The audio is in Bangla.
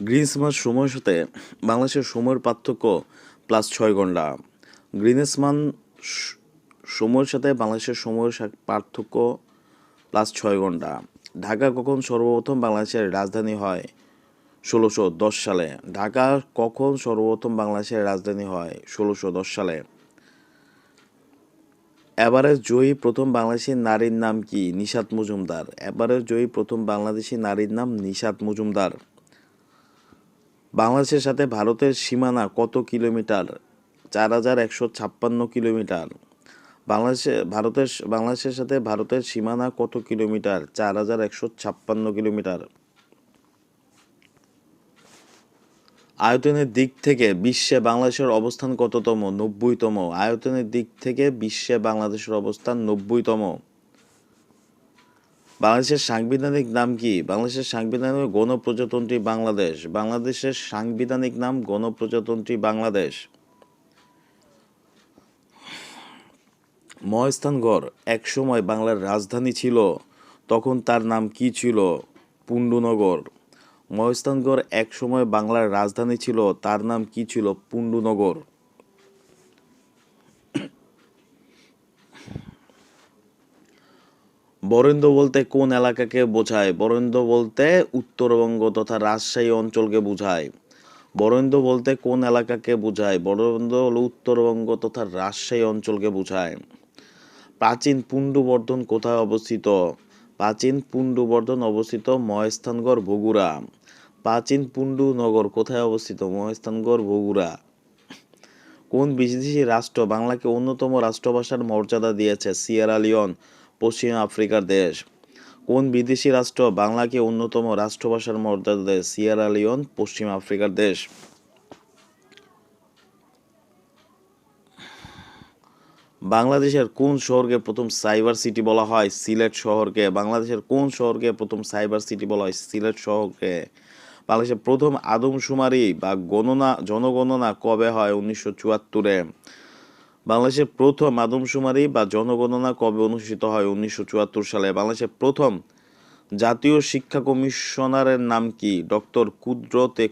গ্রিনিচ মান সময়ের সাথে বাংলাদেশের সময়ের পার্থক্য +6 ঘন্টা। গ্রিনিচ মান সময়ের সাথে বাংলাদেশের সময়ের পার্থক্য +6 ঘন্টা। ঢাকা কখন সর্বপ্রথম বাংলাদেশের রাজধানী হয়? ১৬১০ সালে। ঢাকা কখন সর্বপ্রথম বাংলাদেশের রাজধানী হয়? ১৬১০ সালে। এভারেস্ট জয়ী প্রথম বাংলাদেশি নারীর নাম কি? নিশাত মজুমদার। এভারেস্ট জয়ী প্রথম বাংলাদেশি নারীর নাম নিশাত মজুমদার। বাংলাদেশের সাথে ভারতের সীমানা কত কিলোমিটার? ৪,১৫৬ কিলোমিটার। বাংলাদেশের সাথে ভারতের সীমানা কত কিলোমিটার? ৪,১৫৬ কিলোমিটার। আয়তনের দিক থেকে বিশ্বে বাংলাদেশের অবস্থান কততম? ৯০তম। আয়তনের দিক থেকে বিশ্বে বাংলাদেশের অবস্থান ৯০তম। বাংলাদেশের সাংবিধানিক নাম কি? বাংলাদেশের সাংবিধানিক গণপ্রজাতন্ত্রী বাংলাদেশ। বাংলাদেশের সাংবিধানিক নাম গণপ্রজাতন্ত্রী বাংলাদেশ। মহাস্থানগড় একসময় বাংলার রাজধানী ছিল, তখন তার নাম কি ছিল? পুণ্ডনগর। মহাস্থানগড় একসময় বাংলার রাজধানী ছিল, তার নাম কি ছিল? পুণ্ডনগর। বরেন্দ্র বলতে কোন এলাকাকে বোঝায়? বরেন্দ্র বলতে উত্তরবঙ্গ তথা রাজশাহী অঞ্চলকে বোঝায়। বরেন্দ্র বলতে কোন এলাকাকে বোঝায়? বরেন্দ্র হল উত্তরবঙ্গ তথা রাজশাহী অঞ্চলকে বোঝায়। প্রাচীন পুণ্ড্রবর্ধন কোথায় অবস্থিত? প্রাচীন পুণ্ড্রবর্ধন অবস্থিত মহাস্থানগড়, বগুড়া। প্রাচীন পুণ্ড্র নগর কোথায় অবস্থিত? মহাস্থানগড়, বগুড়া। কোন বিদেশি রাষ্ট্র বাংলাকে অন্যতম রাষ্ট্রভাষার মর্যাদা দিয়েছে? সিয়েরা লিওন, পশ্চিম আফ্রিকার দেশ। কোন বিদেশি রাষ্ট্র বাংলাকে অন্যতম রাষ্ট্রভাষার মর্যাদা দেয়? সিয়েরা লিওন, পশ্চিম আফ্রিকার দেশ। বাংলাদেশের কোন শহরকে প্রথম সাইবার সিটি বলা হয়? সিলেট শহরকে। বাংলাদেশের কোন শহরকে প্রথম সাইবার সিটি বলা হয়? সিলেট শহরকে। বাংলাদেশের প্রথম আদমশুমারি বা জনগণনা কবে হয়? ১৯৭৪-এ। বাংলাদেশের প্রথম আদমশুমারি বা জনগণনা কবে অনুষ্ঠিত হয়? ১৯৭৪ সালে। বাংলাদেশের প্রথম জাতীয় শিক্ষা কমিশনারের নাম কি? ডক্টর কুদরত এ